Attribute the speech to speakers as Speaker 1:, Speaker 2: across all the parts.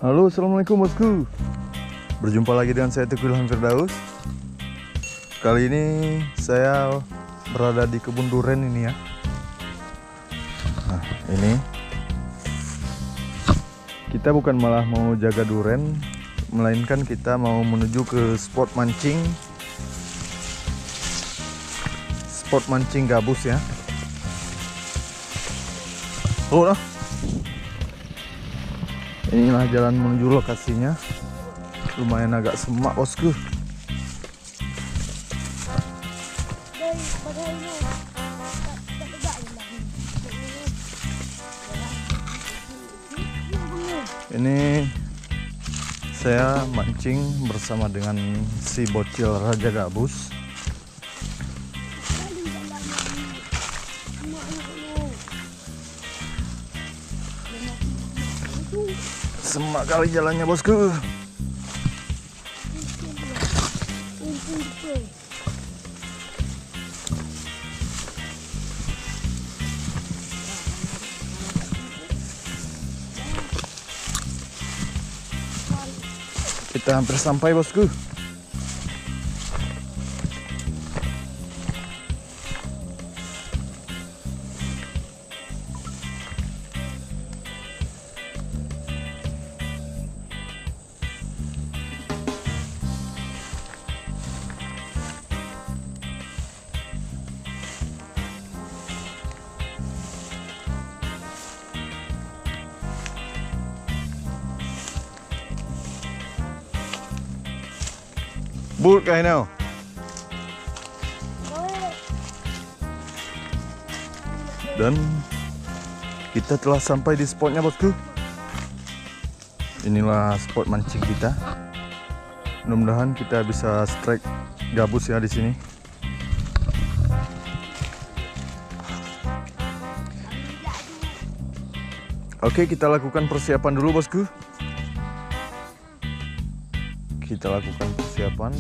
Speaker 1: Halo, assalamualaikum bosku. Berjumpa lagi dengan saya Teguh Ilham Firdaus. Kali ini saya berada di kebun duren ini ya. Nah, ini kita bukan malah mau jaga duren, melainkan kita mau menuju ke spot mancing gabus ya. Oh, inilah jalan menuju lokasinya. Lumayan agak semak bosku. Ini saya mancing bersama dengan si bocil Raja Gabus. Semak kali jalannya bosku. Kita hampir sampai bosku. Bulk I know. Dan kita telah sampai di spotnya bosku. Inilah spot mancing kita. Mudah-mudahan kita bisa strike gabus ya di sini. Oke, kita lakukan persiapan dulu bosku. Kita lakukan persiapan.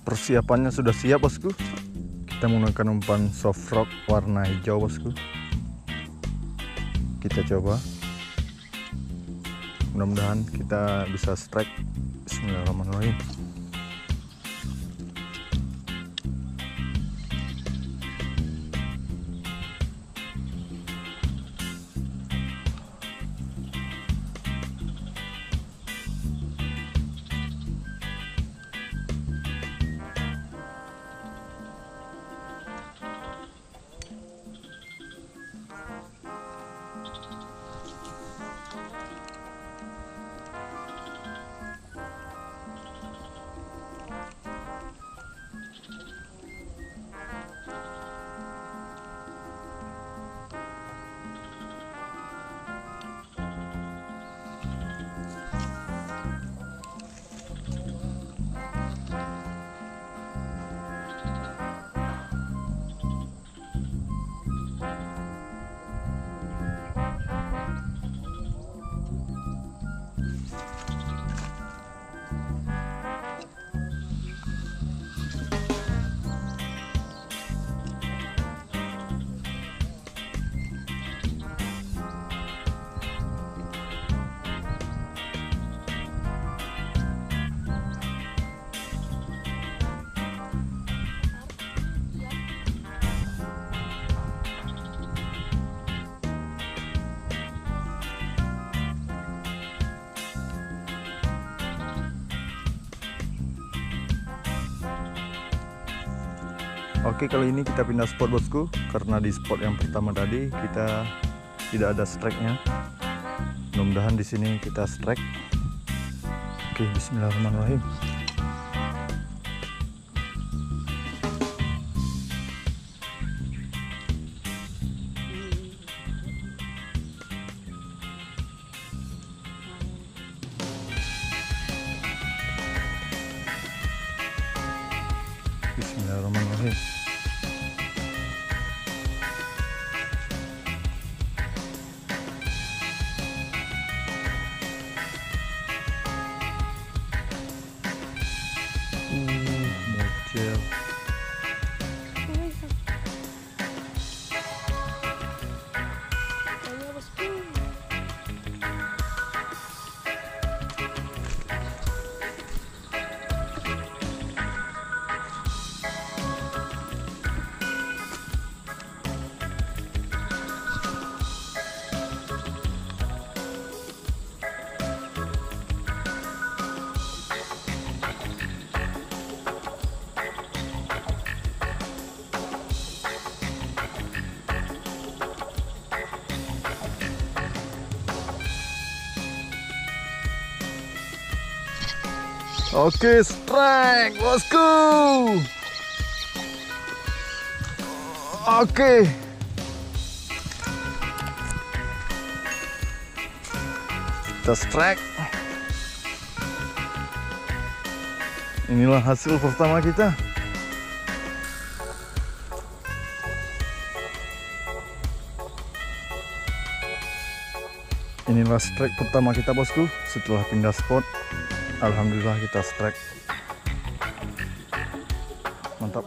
Speaker 1: Persiapannya sudah siap bosku. Kita menggunakan umpan soft rock warna hijau bosku. Kita coba. Mudah-mudahan kita bisa strike. Bismillahirrahmanirrahim. Oke, kali ini kita pindah spot bosku, karena di spot yang pertama tadi kita tidak ada strike-nya. Mudah-mudahan di sini kita strike. Oke, bismillahirrahmanirrahim. Bismillahirrahmanirrahim. bocil. Oke, strike, bosku. Oke. Kita strike. Inilah hasil pertama kita. Inilah strike pertama kita, bosku. Setelah pindah spot, alhamdulillah kita strike. Mantap.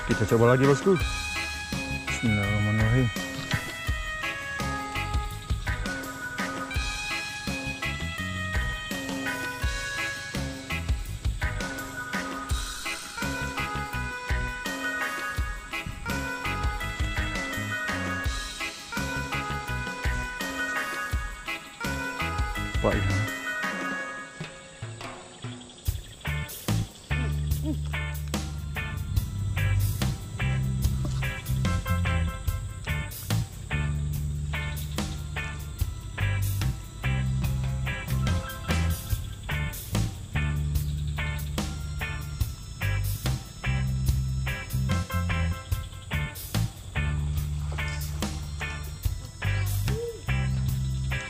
Speaker 1: Kita coba lagi, bosku. Bismillahirrahmanirrahim. Pak ya.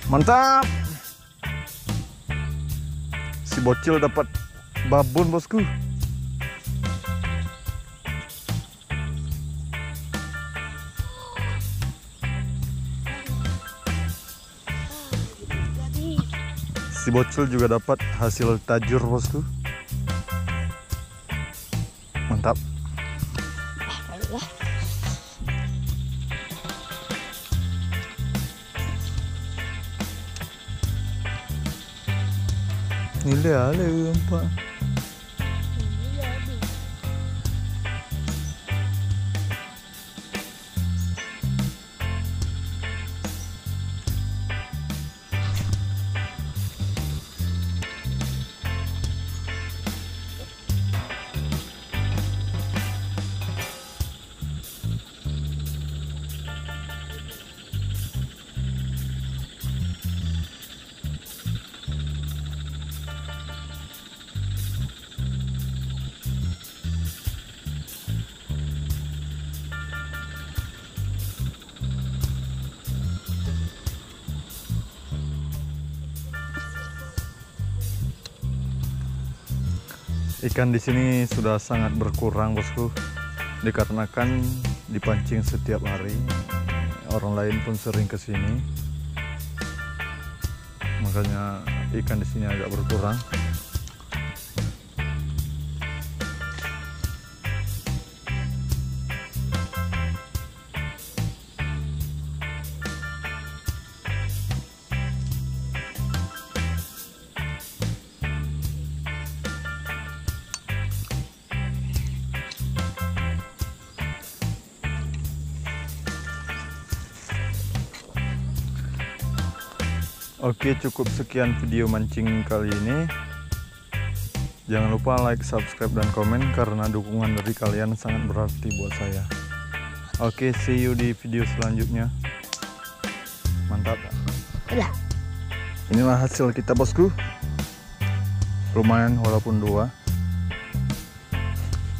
Speaker 1: Mantap. Si bocil dapat babon, bosku. Si bocil juga dapat hasil tajur, bosku. Mantap. Nilai ada Pak. Ikan di sini sudah sangat berkurang, bosku, dikarenakan dipancing setiap hari. Orang lain pun sering ke sini, makanya ikan di sini agak berkurang. Oke, cukup sekian video mancing kali ini. Jangan lupa like, subscribe, dan komen karena dukungan dari kalian sangat berarti buat saya. Oke, see you di video selanjutnya. Mantap. Inilah hasil kita, bosku. Lumayan walaupun 2.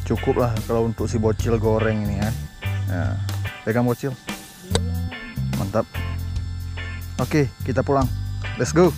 Speaker 1: Cukup lah kalau untuk si bocil goreng ini ya. Nah, pegang bocil. Mantap. Oke, kita pulang. Let's go.